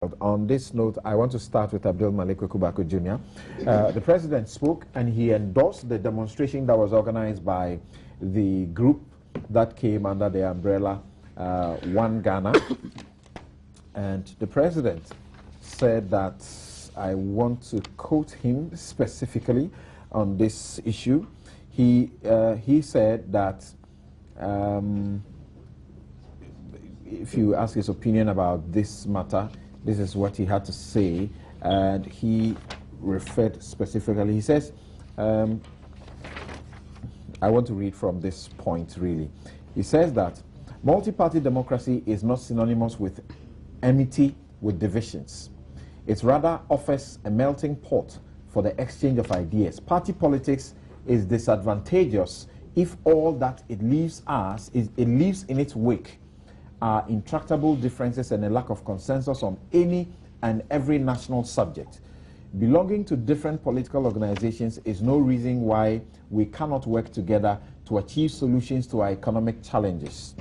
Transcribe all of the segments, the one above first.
On this note, I want to start with Abdul Malik Kubako Jr. The president spoke and he endorsed the demonstration that was organized by the group that came under the umbrella One Ghana. And the president said that, I want to quote him specifically on this issue. He said that if you ask his opinion about this matter, this is what he had to say, and he referred specifically. He says, I want to read from this point really. He says that multi-party democracy is not synonymous with enmity with divisions. It rather offers a melting pot for the exchange of ideas. Party politics is disadvantageous if all that it leaves in its wake are intractable differences and a lack of consensus on any and every national subject. Belonging to different political organizations is no reason why we cannot work together to achieve solutions to our economic challenges.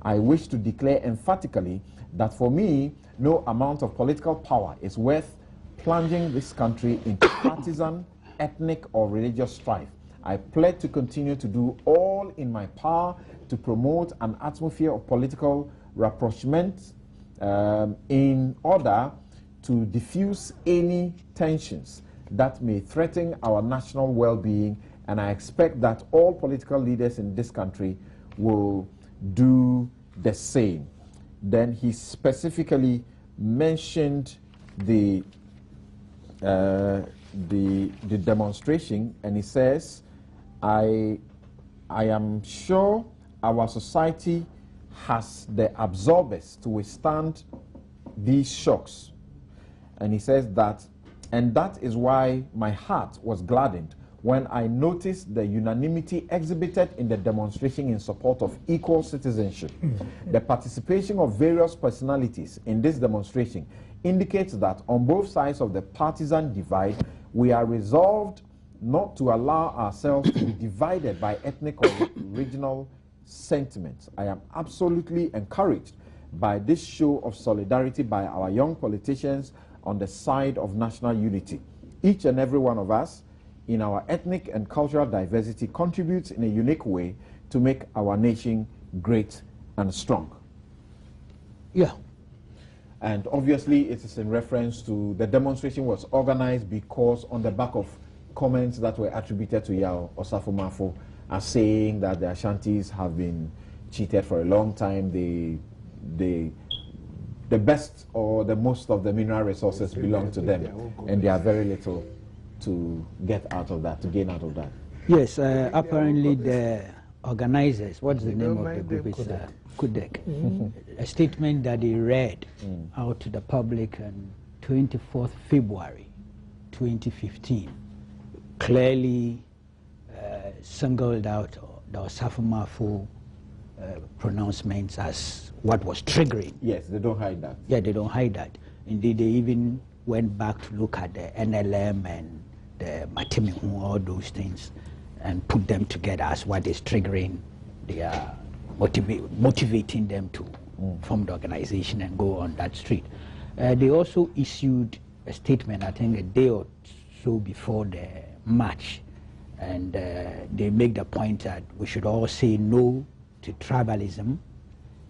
I wish to declare emphatically that for me, no amount of political power is worth plunging this country into partisan, ethnic, or religious strife. I pledge to continue to do all in my power to promote an atmosphere of political rapprochement in order to diffuse any tensions that may threaten our national well-being, and I expect that all political leaders in this country will do the same. Then he specifically mentioned the demonstration, and he says, I am sure our society has the absorbers to withstand these shocks. And he says that, and that is why my heart was gladdened when I noticed the unanimity exhibited in the demonstration in support of equal citizenship. The participation of various personalities in this demonstration indicates that on both sides of the partisan divide, we are resolved not to allow ourselves to be divided by ethnic or regional sentiments. I am absolutely encouraged by this show of solidarity by our young politicians on the side of national unity. Each and every one of us, in our ethnic and cultural diversity, contributes in a unique way to make our nation great and strong. Yeah. And obviously it is in reference to the demonstration was organized because on the back of comments that were attributed to Yao Osafo Mafo as saying that the Ashantis have been cheated for a long time. The best or the most of the mineral resources belong to them, and they are very little to get out of that, to gain out of that. Yes, apparently the organizers, what's the name of the group? It's Kudek. A statement that he read out to the public on 24th February 2015 clearly singled out the Osafo Mafo pronouncements as what was triggering. Yes, they don't hide that. Yeah, they don't hide that. Indeed, they even went back to look at the NLM and the Matimihu, all those things, and put them together as what is triggering their motivating them to form the organization and go on that street. They also issued a statement, I think a day or so before the march, and they make the point that we should all say no to tribalism,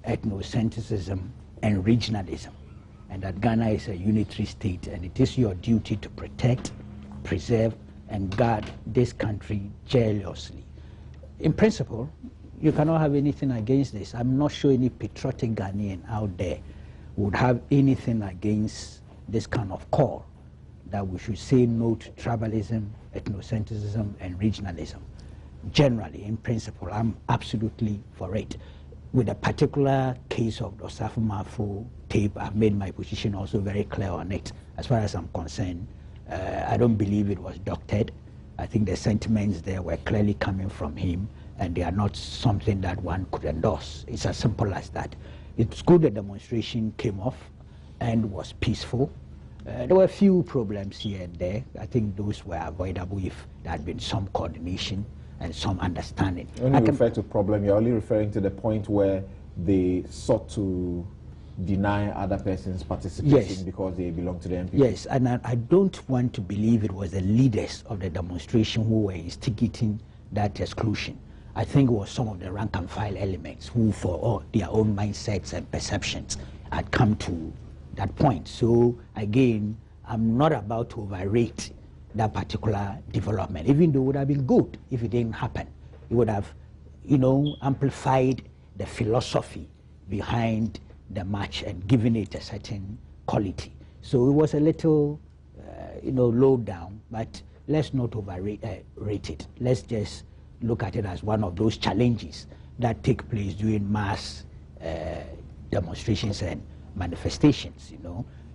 ethnocentrism, and regionalism, and that Ghana is a unitary state, and it is your duty to protect, preserve, and guard this country jealously. In principle, you cannot have anything against this. I'm not sure any patriotic Ghanaian out there would have anything against this kind of call, that we should say no to tribalism, ethnocentrism, and regionalism. Generally, in principle, I'm absolutely for it. With a particular case of the Osafo Mafo tape, I've made my position also very clear on it. As far as I'm concerned, I don't believe it was doctored. I think the sentiments there were clearly coming from him, and they are not something that one could endorse. It's as simple as that. It's good the demonstration came off and was peaceful. There were a few problems here and there. I think those were avoidable if there had been some coordination and some understanding. When you refer to problem, you're only referring to the point where they sought to deny other persons participation because they belong to the NPP. Yes, and I don't want to believe it was the leaders of the demonstration who were instigating that exclusion. I think it was some of the rank and file elements who, for all their own mindsets and perceptions, had come to that point. So again, I'm not about to overrate that particular development, even though it would have been good if it didn't happen. It would have, amplified the philosophy behind the march and given it a certain quality. So it was a little, low down, but let's not overrate it. Let's just look at it as one of those challenges that take place during mass demonstrations and manifestations.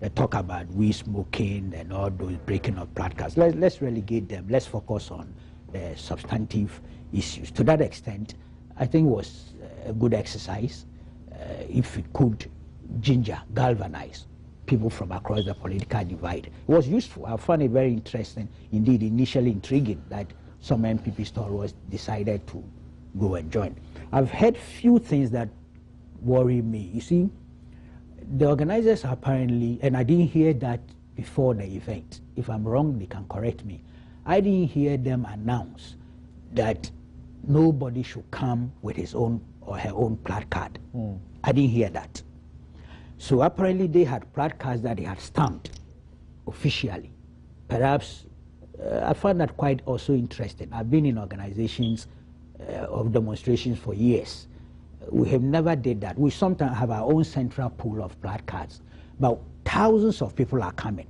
They talk about weed smoking and all those breaking of placards. Let's relegate them. Let's focus on the substantive issues. To that extent, I think it was a good exercise if it could galvanize people from across the political divide. It was useful. I found it very interesting, indeed initially intriguing, that some MPP stalwarts decided to go and join. I've heard few things that worry me. You see, the organizers apparently, and I didn't hear that before the event. If I'm wrong, they can correct me. I didn't hear them announce that nobody should come with his own or her own placard. I didn't hear that. So apparently they had placards that they had stamped officially. Perhaps I found that quite also interesting. I've been in organizations of demonstrations for years. We have never did that. We sometimes have our own central pool of placards, but thousands of people are coming.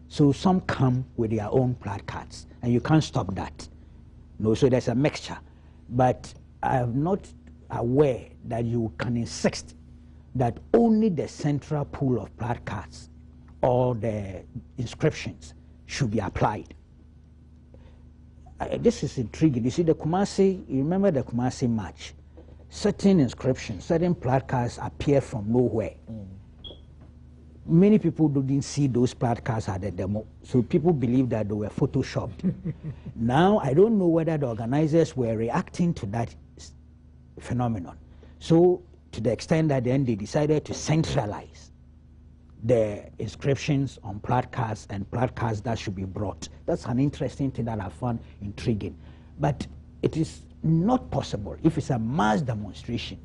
So some come with their own placards, and you can't stop that. So there's a mixture. But I am not aware that you can insist that only the central pool of placards or the inscriptions should be applied. This is intriguing. You see, the Kumasi, you remember the Kumasi march? Certain inscriptions, certain placards appear from nowhere. Many people didn't see those placards at the demo, so people believe that they were photoshopped. Now, I don't know whether the organizers were reacting to that phenomenon. So, to the extent that then they decided to centralize the inscriptions on placards and placards that should be brought. That's an interesting thing that I found intriguing. But it is not possible, if it's a mass demonstration,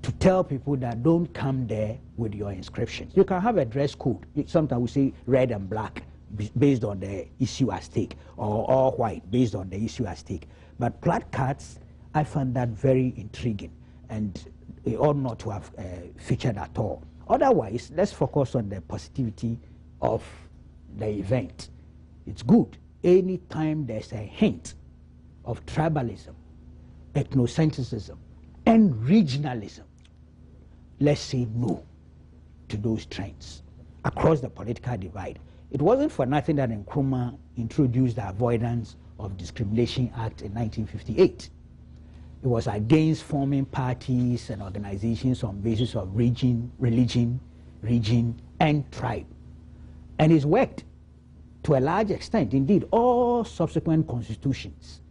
to tell people that don't come there with your inscriptions. You can have a dress code. Sometimes we say red and black based on the issue at stake, or all white based on the issue at stake. But placards, I find that very intriguing, and it ought not to have featured at all. Otherwise, let's focus on the positivity of the event. It's good. Anytime there's a hint of tribalism, ethnocentrism, and regionalism, let's say no to those trends across the political divide. It wasn't for nothing that Nkrumah introduced the Avoidance of Discrimination Act in 1958. It was against forming parties and organizations on basis of region, religion, and tribe. And it's worked to a large extent. Indeed, all subsequent constitutions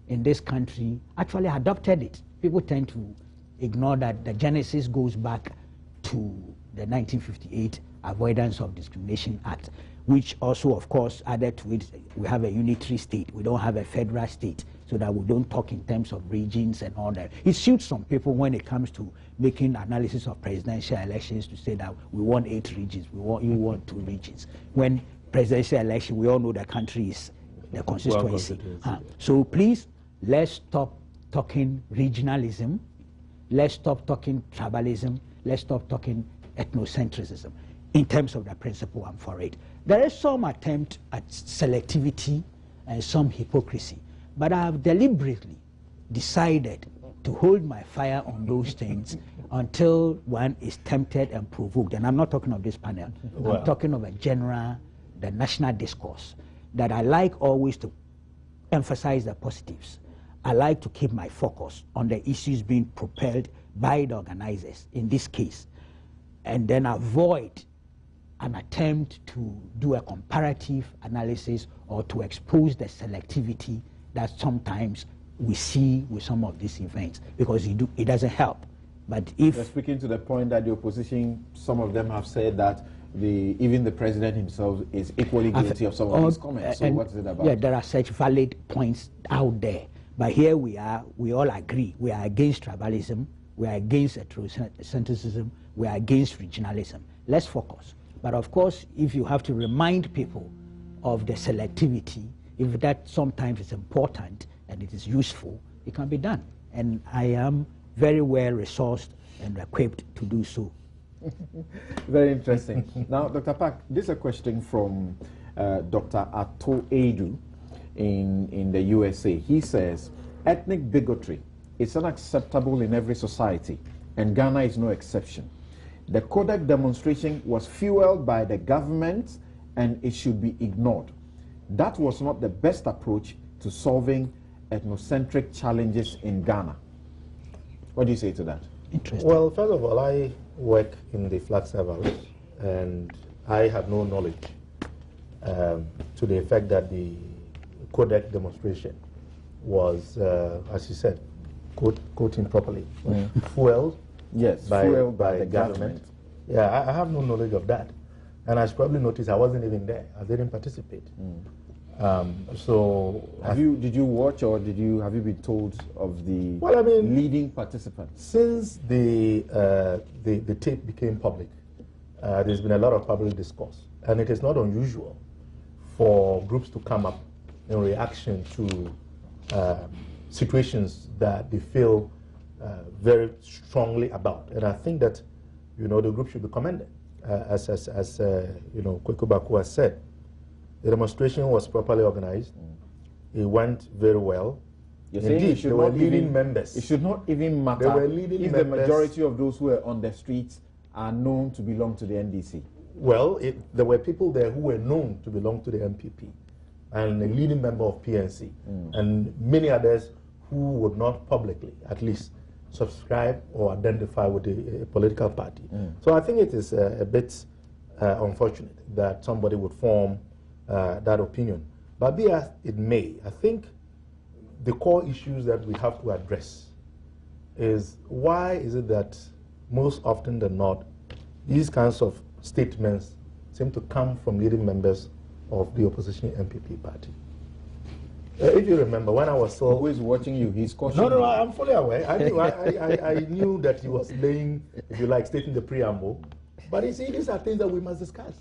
in this country actually adopted it. People tend to ignore that the genesis goes back to the 1958 Avoidance of Discrimination Act, which also, of course, added to it, we have a unitary state. We don't have a federal state, so that we don't talk in terms of regions and all that. It suits some people when it comes to making analysis of presidential elections to say that we want 8 regions, you want 2 regions. When presidential election, we all know the country is the constituency. So please, let's stop talking regionalism, let's stop talking tribalism, let's stop talking ethnocentrism. In terms of the principle, I'm for it. There is some attempt at selectivity and some hypocrisy, but I have deliberately decided to hold my fire on those things until one is tempted and provoked. And I'm not talking of this panel. I'm talking of the national discourse, that I like always to emphasize the positives. I like to keep my focus on the issues being propelled by the organizers, in this case, and then avoid an attempt to do a comparative analysis or to expose the selectivity that sometimes we see with some of these events, because it doesn't help But if you're speaking to the point that the opposition, some of them have said that even the president himself is equally guilty of some of these comments. So what is it about? Yeah, there are such valid points out there. But here we are, we all agree. We are against tribalism, we are against ethnocentrism, we are against regionalism. Let's focus. But of course, if you have to remind people of the selectivity, if that sometimes is important and it is useful, it can be done. And I am very well resourced and equipped to do so. Very interesting. Now, Dr. Park, this is a question from Dr. Ato Edu in the USA. He says, ethnic bigotry is unacceptable in every society, and Ghana is no exception. The Kodak demonstration was fueled by the government, and it should be ignored. That was not the best approach to solving ethnocentric challenges in Ghana. What do you say to that? Interesting. Well, first of all, I work in the flag service, and I have no knowledge to the effect that the Kodak demonstration was, as you said, quoting properly, fueled. Yes, by the government. Yeah, I have no knowledge of that. And as you probably noticed, I wasn't even there. I didn't participate. So did you watch, or have you been told of the leading participants? Since the tape became public, there's been a lot of public discourse, and it is not unusual for groups to come up in reaction to situations that they feel very strongly about. And I think that, the group should be commended. As Kweku Baku has said, the demonstration was properly organized. It went very well. Indeed, there were leading members. It should not even matter There were leading if members. The majority of those who were on the streets are known to belong to the NDC. Well, there were people there who were known to belong to the MPP, and a leading member of PNC, and many others who would not publicly, at least, subscribe or identify with a political party. So I think it is a bit unfortunate that somebody would form that opinion. But be as it may, I think the core issues that we have to address is, why is it that most often than not, these kinds of statements seem to come from leading members of the opposition MPP party? If you remember, when I was still... Who is watching you? He's cautioning No, I'm fully aware. I knew that he was laying, if you like, stating the preamble. But you see, these are things that we must discuss.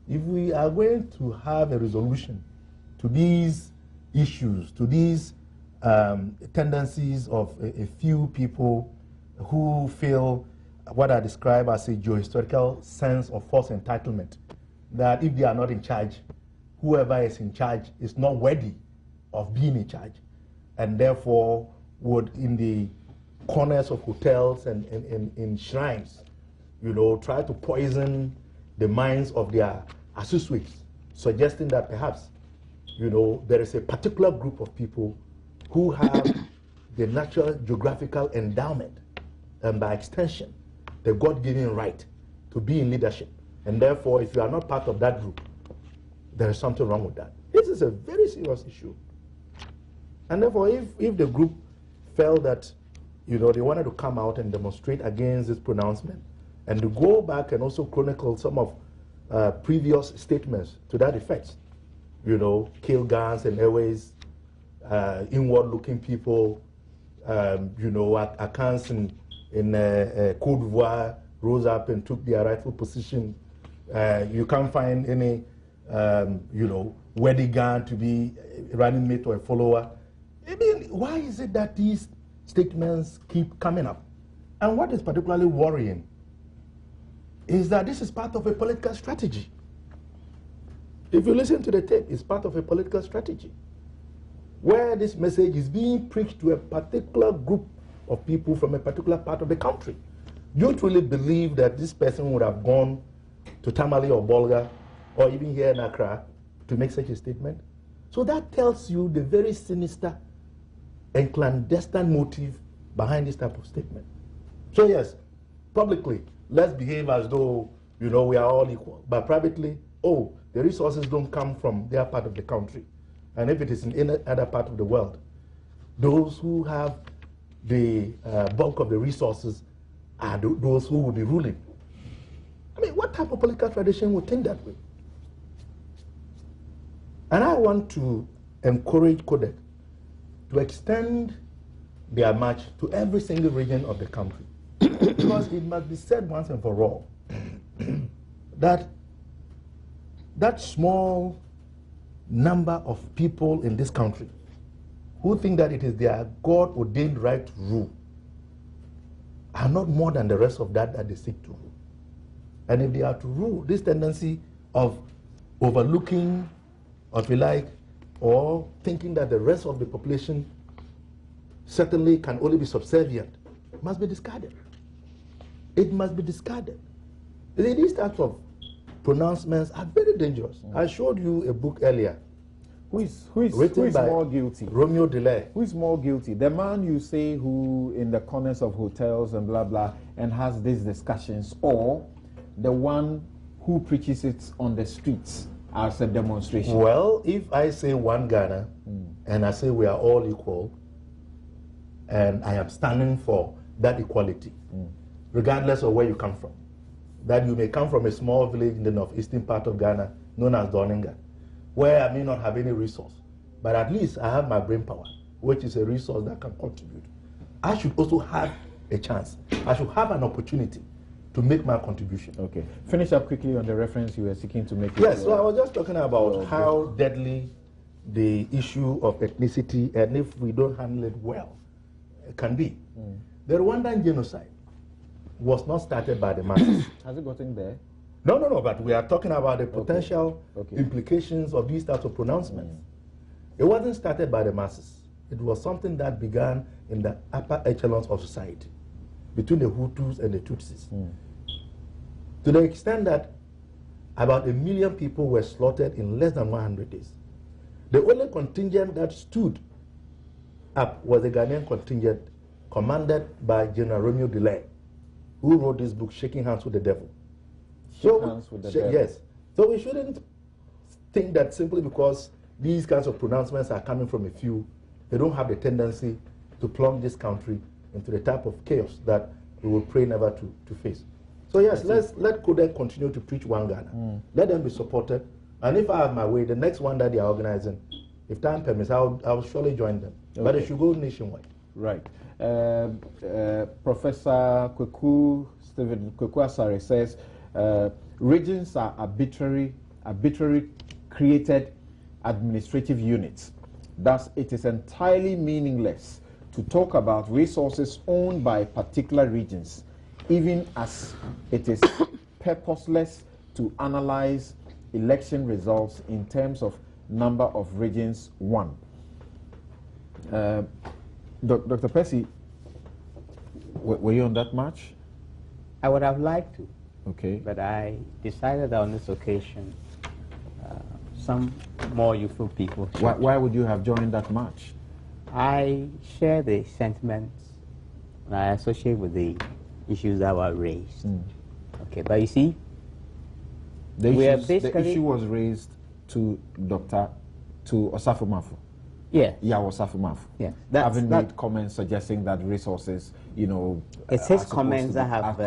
If we are going to have a resolution to these issues, to these tendencies of a few people who feel what I describe as a geohistorical sense of false entitlement, that if they are not in charge, whoever is in charge is not worthy of being in charge, and therefore would, in the corners of hotels and in shrines, try to poison the minds of their associates, suggesting that perhaps, there is a particular group of people who have the natural geographical endowment, and by extension, the God-given right to be in leadership. And therefore, if you are not part of that group, there is something wrong with that. This is a very serious issue. And therefore, if the group felt that, they wanted to come out and demonstrate against this pronouncement, and to go back and also chronicle some of previous statements to that effect, kill guns and airways, inward-looking people, accounts in Côte d'Ivoire rose up and took their rightful position. You can't find any, wedding gun to be a running mate or a follower. I mean, why is it that these statements keep coming up? And what is particularly worrying is that this is part of a political strategy. If you listen to the tape, it's part of a political strategy, where this message is being preached to a particular group of people from a particular part of the country. Do you truly believe that this person would have gone to Tamale or Bolga, or even here in Accra, to make such a statement? So that tells you the very sinister and clandestine motive behind this type of statement. So yes, publicly, let's behave as though, we are all equal. But privately, the resources don't come from their part of the country. And if it is in any other part of the world, those who have the bulk of the resources are those who will be ruling. I mean, what type of political tradition would think that way? And I want to encourage Codec to extend their march to every single region of the country. Because it must be said once and for all that that small number of people in this country who think that it is their God-ordained right to rule are not more than the rest of that they seek to rule. And if they are to rule, this tendency of overlooking, or if you like, or thinking that the rest of the population certainly can only be subservient, must be discarded. It must be discarded. These types of pronouncements are very dangerous. I showed you a book earlier. Who is more guilty? Romeo Delay. Who is more guilty? The man you say who in the corners of hotels and blah blah and has these discussions, or the one who preaches it on the streets as a demonstration? Well, if I say one Ghana and I say we are all equal, and I am standing for that equality, regardless of where you come from, that you may come from a small village in the northeastern part of Ghana known as Doninga, where I may not have any resource, but at least I have my brain power, which is a resource that can contribute. I should also have a chance. I should have an opportunity to make my contribution. Okay. Finish up quickly on the reference you were seeking to make. Yes, so I was just talking about how deadly the issue of ethnicity, and if we don't handle it well, it can be. The Rwandan genocide was not started by the masses. Has it gotten there? No, but we are talking about the potential implications of these types of pronouncements. It wasn't started by the masses. It was something that began in the upper echelons of society, between the Hutus and the Tutsis. To the extent that about 1 million people were slaughtered in less than 100 days. The only contingent that stood up was the Ghanaian contingent commanded by General Romeo Delay, who wrote this book, Shaking Hands with the Devil. Yes. So we shouldn't think that simply because these kinds of pronouncements are coming from a few, they don't have the tendency to plunge this country into the type of chaos that we will pray never to face. So yes, let Codec continue to preach one Ghana. Let them be supported. And if I have my way, the next one that they are organizing, if time permits, I'll surely join them. But it should go nationwide. Right. Professor Stephen Asare says, regions are arbitrary created administrative units. Thus, it is entirely meaningless to talk about resources owned by particular regions, even as it is purposeless to analyze election results in terms of number of regions won. Dr. Percy, were you on that march? I would have liked to. Okay. But I decided on this occasion, some more youthful people. Why would you have joined that march? I share the sentiments and I associate with the issues that were raised. Okay, but you see, the issue was raised to Osafo Mafu. Yes. Yeah, Osafo Mafu. Yes. Having made comments suggesting that resources, it's his comments that have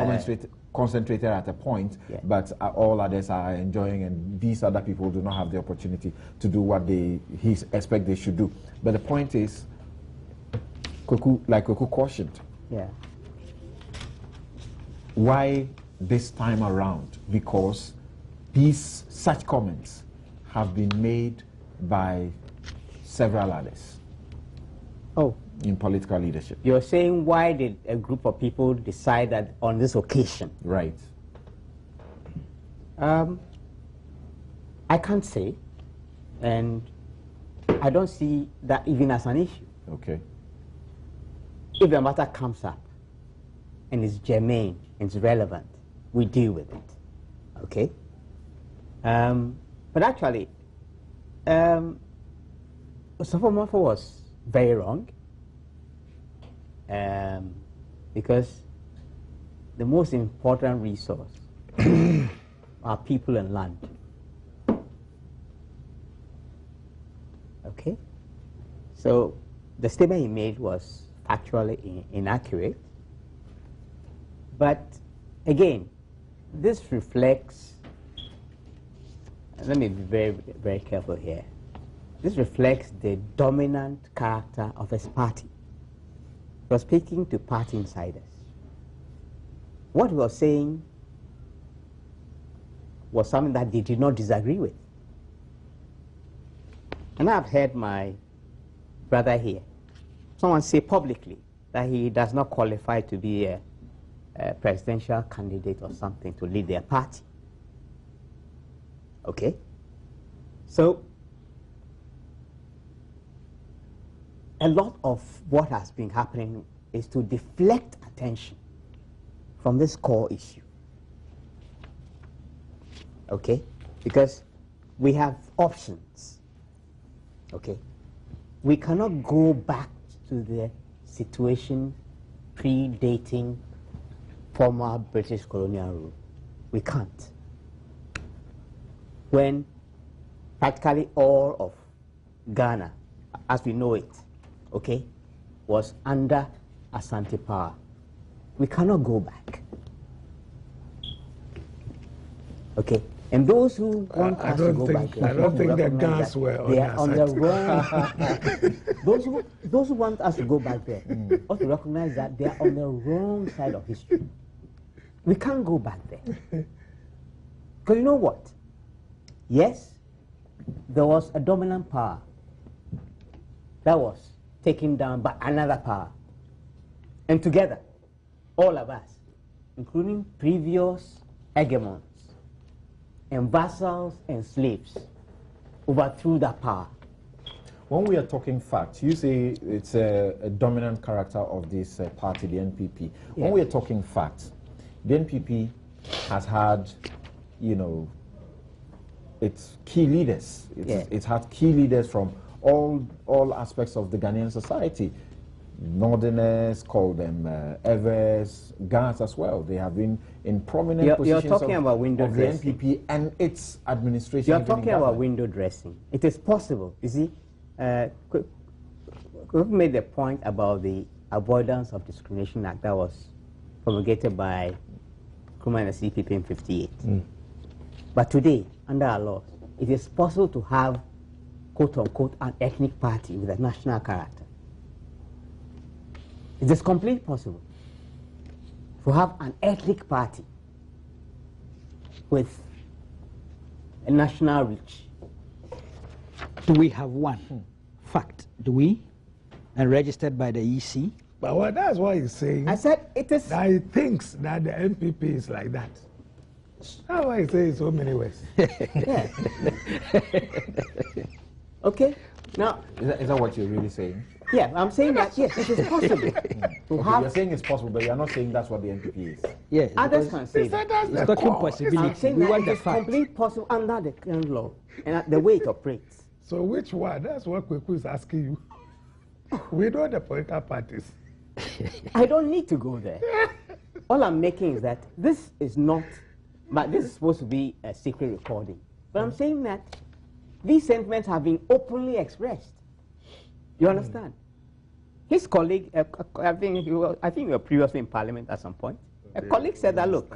concentrated at a point, but all others are enjoying, and these other people do not have the opportunity to do what he expect they should do. But the point is, Kweku cautioned. Yeah. Why this time around? Because such comments have been made by several others. Oh. In political leadership. You're saying, why did a group of people decide that on this occasion? Right. I can't say, and I don't see that even as an issue. Okay. If the matter comes up and it's germane, it's relevant, we deal with it. Okay? But actually, Osafo Mafu was very wrong. Because the most important resource are people and land. Okay? So the statement he made was actually inaccurate. But again, this reflects, let me be very, very careful here. This reflects the dominant character of his party. He was speaking to party insiders. What he was saying was something that they did not disagree with. And I've heard my brother here, someone say publicly that he does not qualify to be a presidential candidate or something to lead their party. Okay? So, a lot of what has been happening is to deflect attention from this core issue. Okay? Because we have options. Okay? We cannot go back to the situation predating former British colonial rule. We can't. When practically all of Ghana, as we know it, okay, was under Asante power. We cannot go back. Okay? And those who want us to go back, I don't think the Ghans were on the wrong. those who want us to go back there ought to recognize that they are on the wrong side of history. We can't go back there. Because you know what? Yes, there was a dominant power that was taken down by another power. And together, all of us, including previous hegemons and vassals and slaves, overthrew that power. When we are talking facts, you say it's a dominant character of this party, the NPP. Yeah. When we are talking facts, the NPP has had, you know, its key leaders. It's had key leaders from all aspects of the Ghanaian society. Northerners, call them Evers, Ghans as well. They have been in prominent positions you're talking about window of the NPP and its administration. You're talking about window dressing. It is possible. You see, we made the point about the Avoidance of Discrimination Act that was promulgated by Nkrumah and the CPP in '58. But today, under our laws, it is possible to have, quote-unquote, an ethnic party with a national character. It is completely possible to have an ethnic party with a national reach. Do we have one? Fact, do we? And registered by the EC? But that's what he's saying. I said it is. That he thinks that the NPP is like that. That's why he says so many ways. Yeah. Okay. Now, is that what you're really saying? Yeah, I'm saying that yes, it is possible to have. You're saying it's possible, but you're not saying that's what the NPP is. Yes. Others can say that. It's talking possibility. I'm saying that it is completely possible under the current law and the way it operates. So which one? That's what Kweku is asking you. We know the political parties. I don't need to go there. All I'm making is that this is not, but this is supposed to be a secret recording. But I'm saying that these sentiments have been openly expressed. You understand? His colleague, I think you were previously in Parliament at some point. A colleague said that, look,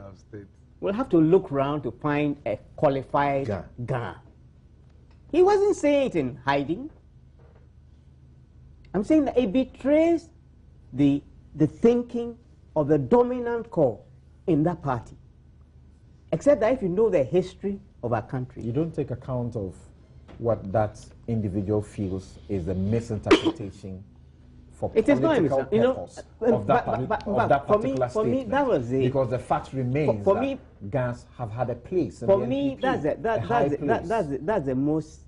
we'll have to look around to find a qualified Ga. He wasn't saying it in hiding. I'm saying that it betrays the thinking of the dominant core in that party. Except that if you know the history of our country. You don't take account of what that individual feels is a misinterpretation for it political purpose of that particular statement. For me, that was it. Because the fact remains that Ghans have had a place in for the me, NPP, that's the most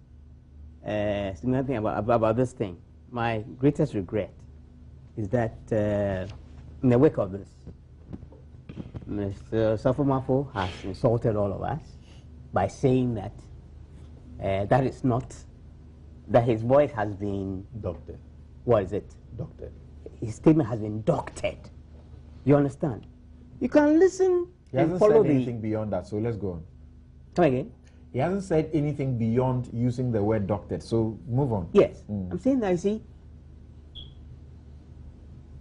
significant thing about this thing. My greatest regret is that in the wake of this, Mr. Safo has insulted all of us by saying that that is not, that his voice has been doctored. What is it? Doctored. His statement has been doctored. You understand? You can listen he and hasn't follow said anything beyond that, so let's go on. Come again? He hasn't said anything beyond using the word doctored, so move on. Yes. I'm saying that, you see,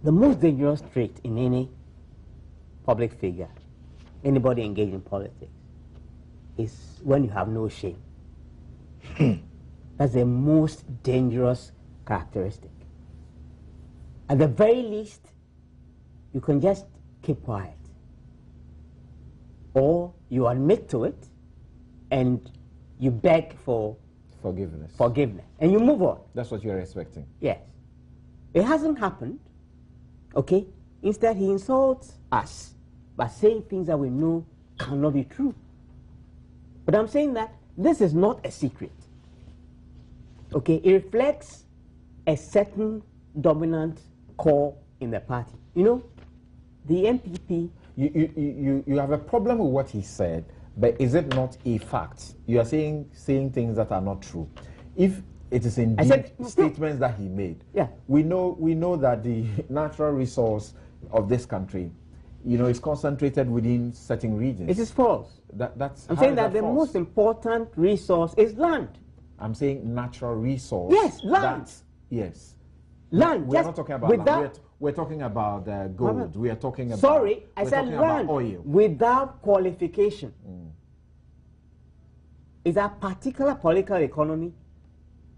the most dangerous trait in any public figure, anybody engaged in politics, is when you have no shame. That's the most dangerous characteristic. At the very least, you can just keep quiet. Or you admit to it and you beg for forgiveness. And you move on. That's what you're expecting. Yes. It hasn't happened. Okay? Instead, he insults us by saying things that we know cannot be true. But I'm saying that this is not a secret. Okay? It reflects a certain dominant core in the party. You know, the MPP... You have a problem with what he said, but is it not a fact? You are saying things that are not true. If it is indeed statements that he made, yeah. we know that the natural resource of this country, you know, is concentrated within certain regions. It is false. I'm saying that the most important resource is land. I'm saying natural resource. Yes, land. Yes. Land. We're not talking about land. We're talking about gold. We are talking about... Sorry, I said land oil. Without qualification. It's a particular political economy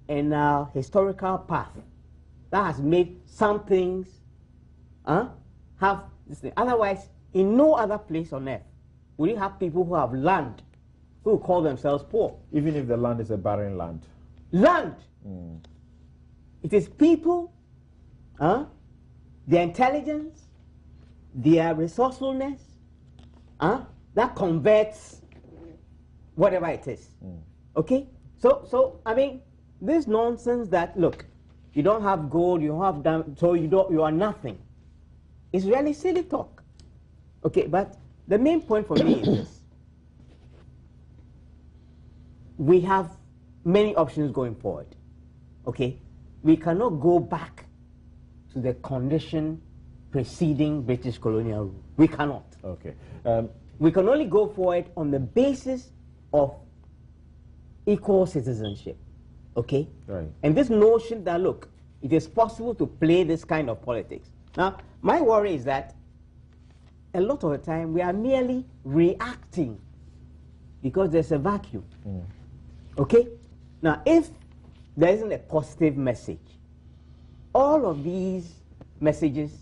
and a historical path that has made some things have this thing. Otherwise, in no other place on earth will you have people who have land who call themselves poor. Even if the land is a barren land. Land! It is people, their intelligence, their resourcefulness, that converts whatever it is. Okay? So I mean, this nonsense that, look, you don't have gold, you don't have diamond, so you are nothing. It's really silly talk. Okay, but the main point for me is this. We have many options going forward. Okay? We cannot go back to the condition preceding British colonial rule. We cannot. Okay. We can only go forward on the basis of equal citizenship. Okay? Right. And this notion that, look, it is possible to play this kind of politics. Now, my worry is that a lot of the time we are merely reacting because there's a vacuum. Okay? Now, if there isn't a positive message, all of these messages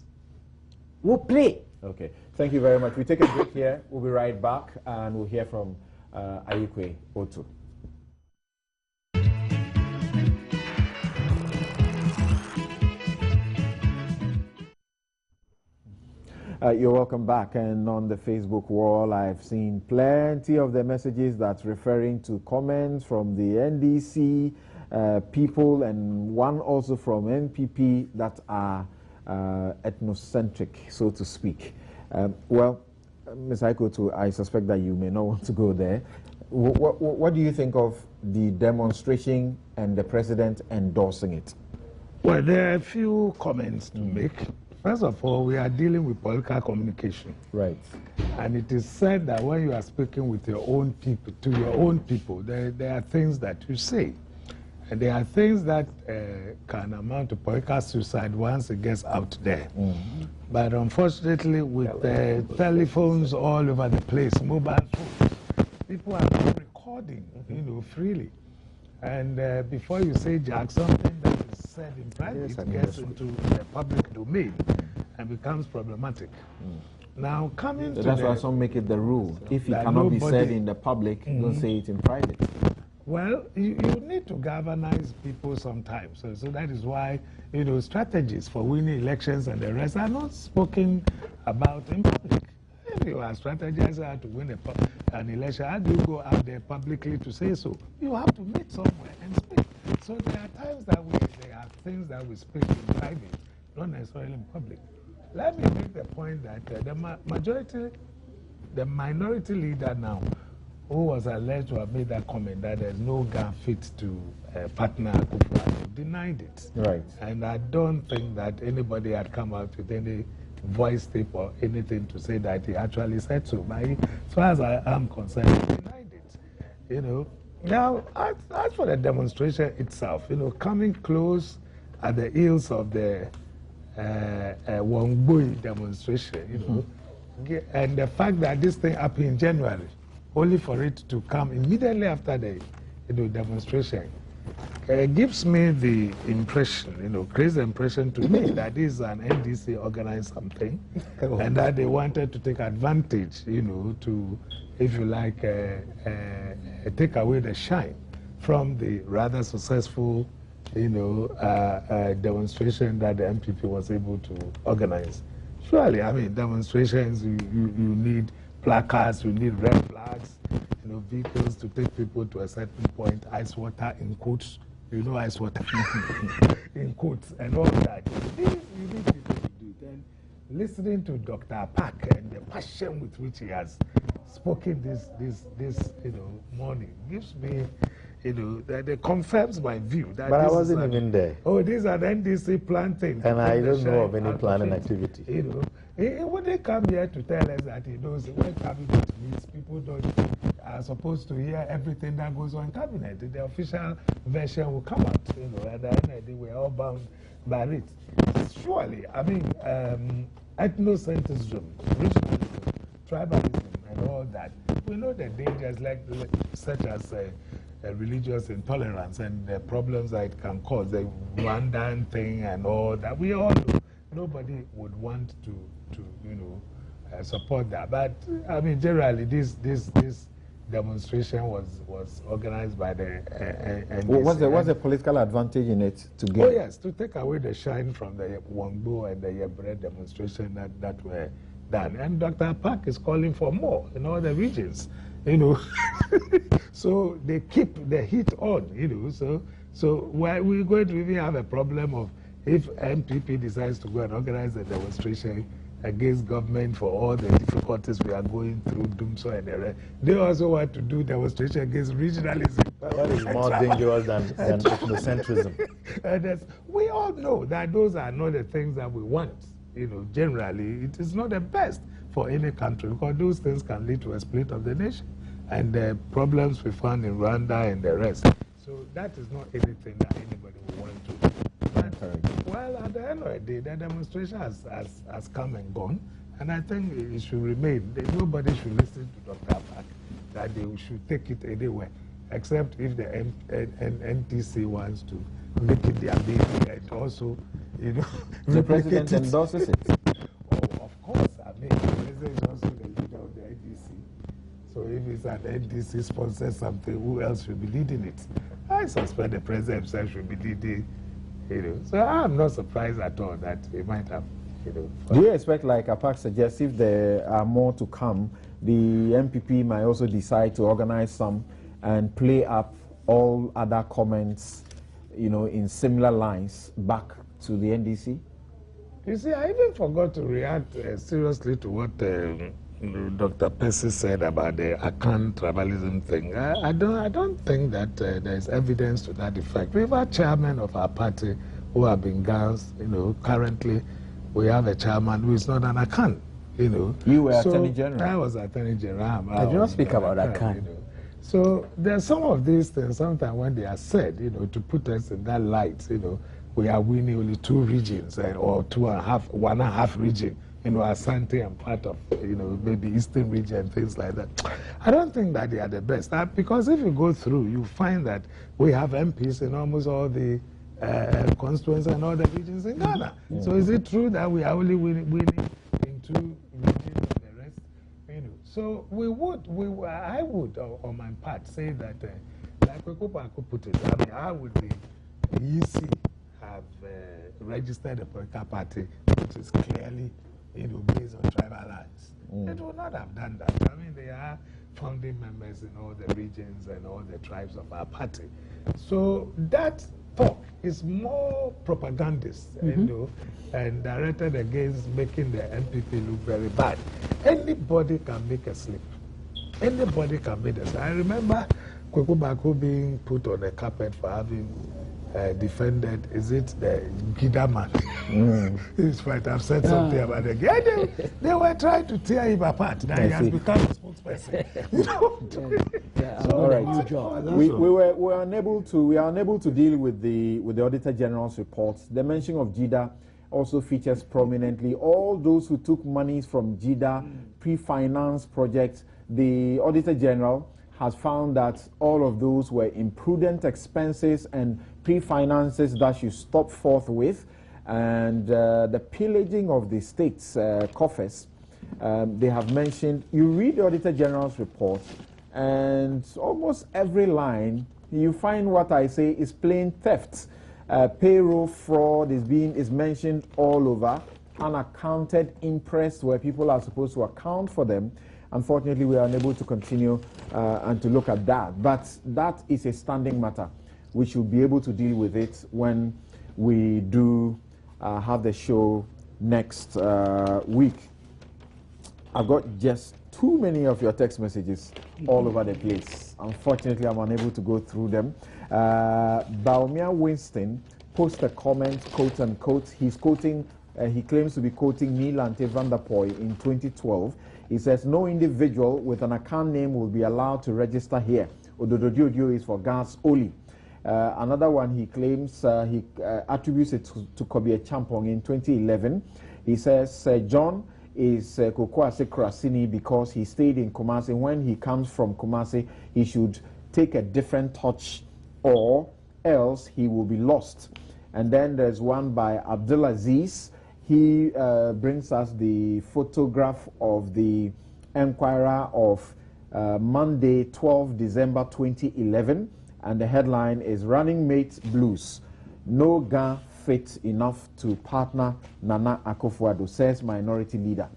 will play. Okay. Thank you very much. We take a break here. We'll be right back and we'll hear from Ayikwe Otu. You're welcome back, and on the Facebook wall I've seen plenty of the messages that's referring to comments from the NDC people and one also from NPP that are ethnocentric, so to speak. Well, Ms. Aikoto, I suspect that you may not want to go there. What do you think of the demonstration and the president endorsing it? Well, there are a few comments to make. First of all, we are dealing with political communication. Right. And it is said that when you are speaking with your own people, to your own people, there are things that you say. And there are things that can amount to political suicide once it gets out there. But unfortunately, with telephones all over the place, mobile phones, people are not recording, freely. And before you say Jack, something that is said in private gets into the public domain and becomes problematic. Now, coming to that's why some make it the rule. If it cannot be said in the public, don't say it in private. Well, you need to galvanize people sometimes. So that is why, strategies for winning elections and the rest are not spoken about in public. If you are strategizing how to win an election, how do you go out there publicly to say so? You have to meet somewhere and speak. So there are times that there are things that we speak in private, not necessarily in public. Let me make the point that the minority leader now, who was alleged to have made that comment that there's no gun fit to partner Akufo-Addo, denied it. Right. And I don't think that anybody had come out with any voice tape or anything to say that he actually said so. But as far as I am concerned, he denied it. Now, as for the demonstration itself, coming close at the heels of the Wongbui demonstration, And the fact that this thing happened in January, only for it to come immediately after the demonstration, gives me the impression, creates the impression to me that this is an NDC organized something, and that they wanted to take advantage, to, if you like, take away the shine from the rather successful, demonstration that the MPP was able to organize. Surely, I mean, demonstrations, you need placards, you need red flags, vehicles to take people to a certain point, ice water in quotes, ice water in quotes, and all that. You need people to do it. And listening to Dr. Park and the passion with which he has spoken this morning gives me, that it confirms my view. That but I wasn't even there. Oh, these are the NDC planting. And I don't know of any planning activity. He wouldn't come here to tell us that he knows when cabinet meets, people are supposed to hear everything that goes on in cabinet. The official version will come out, and at the end of the day, we're all bound by it. Surely, I mean, ethnocentrism, regionalism, tribalism, and all that. We know the dangers such as religious intolerance and the problems that it can cause, the Rwandan thing and all that. We all know. Nobody would want to support that. But I mean, generally, this demonstration was organized by the NDC. What's the political advantage in it to get? Oh yes, to take away the shine from the Wangbo and the Yebre demonstration that were done. And Dr. Park is calling for more in all the regions, So they keep the heat on, So why we're going to even have a problem of if MPP decides to go and organize a demonstration against government for all the difficulties we are going through, Dumso and the rest, they also want to do demonstration against regionalism. That is more dangerous than ethnocentrism. And we all know that those are not the things that we want. Generally, it is not the best for any country because those things can lead to a split of the nation and the problems we found in Rwanda and the rest. So that is not anything that anybody would want to do. Well, at the end of the day, the demonstration has come and gone, and I think it should remain. Nobody should listen to Dr. Park that they should take it anywhere, except if the NTC wants to make it their baby and also, the president endorses it. Oh, of course. I mean, the president is also the leader of the NDC. So if it's an NDC sponsors something, who else should be leading it? I suspect the president himself should be leading. So I'm not surprised at all that he might have, Do you expect, like Apak suggests, if there are more to come, the MPP might also decide to organize some and play up all other comments, in similar lines back to the NDC? You see, I even forgot to react seriously to what Dr. Percy said about the Akan tribalism thing. I don't think that there is evidence to that effect. We have a chairman of our party who have been guns. Currently we have a chairman who is not an Akan. You were Attorney General. I was Attorney General. I do not speak about Akan. So there are some of these things. Sometimes when they are said, to put us in that light, we are winning only 2 regions or 1.5 region. Asante and part of, maybe Eastern region and things like that. I don't think that they are the best. Because if you go through, you find that we have MPs in almost all the constituents and all the regions in Ghana. So is it true that we are only winning in 2 regions and the rest? So I would, on my part, say that, like Kwekupa could put it, I would be easy have registered a political party which is clearly based on tribal lines. It would not have done that. I mean, they are founding members in all the regions and all the tribes of our party. So that talk is more propagandist, and directed against making the MPP look very bad. Anybody can make a slip. Anybody can make a slip. I remember Kwekupa Bako being put on the carpet for having defended, is it the Gidaman? It's right, I've said something about the Gida. They were trying to tear him apart. Now he has become a spokesperson. All right. We are unable to deal with the Auditor General's report. The mention of Gida also features prominently. All those who took monies from JIDA pre-finance projects, the Auditor General has found that all of those were imprudent expenses and pre-finances that should stop forthwith. And the pillaging of the state's coffers, they have mentioned, you read the Auditor General's report, and almost every line, you find what I say is plain theft. Payroll fraud is mentioned all over, unaccounted interest where people are supposed to account for them. Unfortunately, we are unable to continue and to look at that. But that is a standing matter. We should be able to deal with it when we do have the show next week. I've got just too many of your text messages all over the place. Unfortunately, I'm unable to go through them. Baumia Winston posted a comment, quote unquote. He's quoting, he claims to be quoting Nilante van der Poy in 2012. He says, no individual with an account name will be allowed to register here. Odododio is for gas only. Another one he claims, he attributes it to Kobe Champong in 2011. He says, John is Kokwase Krasini because he stayed in Kumasi. When he comes from Kumasi, he should take a different touch or else he will be lost. And then there's one by Abdulaziz. He brings us the photograph of the Enquirer of Monday, 12 December 2011. And the headline is Running Mate Blues. No Ga fit enough to partner Nana Akufo-Addo, says minority leader.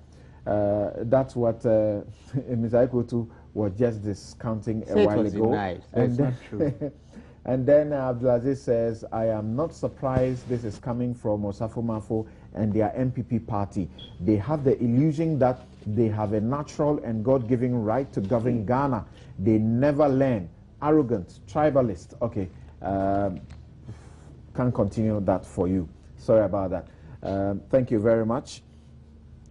That's what Mr. Ekotu was just discounting a while ago. Nice. And That's not true. And then Abdulaziz says, I am not surprised this is coming from Osafo Mafo and their MPP party. They have the illusion that they have a natural and God-given right to govern Ghana. They never learn. Arrogant, tribalist. Okay, can't continue that for you. Sorry about that. Thank you very much.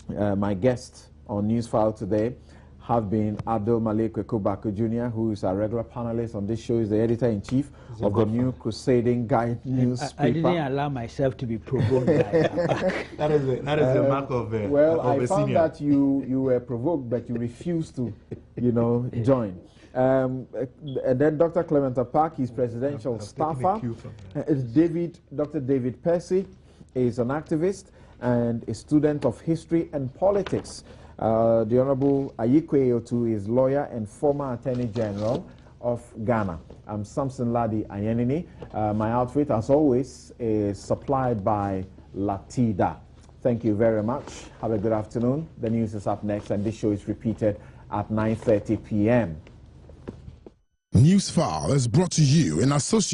My guests on Newsfile today have been Abdul Malik Kwekubako Jr., who is a regular panelist on this show, is the editor-in-chief of the New Crusading Guide newspaper. I didn't allow myself to be provoked by that is the mark of well, of I a found senior. that you were provoked, but you refused to, join. And then Dr. Clement Park, his presidential staffer. Dr. David Percy is an activist and a student of history and politics. The Honorable Ayikwe Otu is lawyer and former Attorney General of Ghana. I'm Samson Ladi Ayenini. My outfit, as always, is supplied by Latida. Thank you very much. Have a good afternoon. The news is up next, and this show is repeated at 9:30 p.m. Newsfile is brought to you in association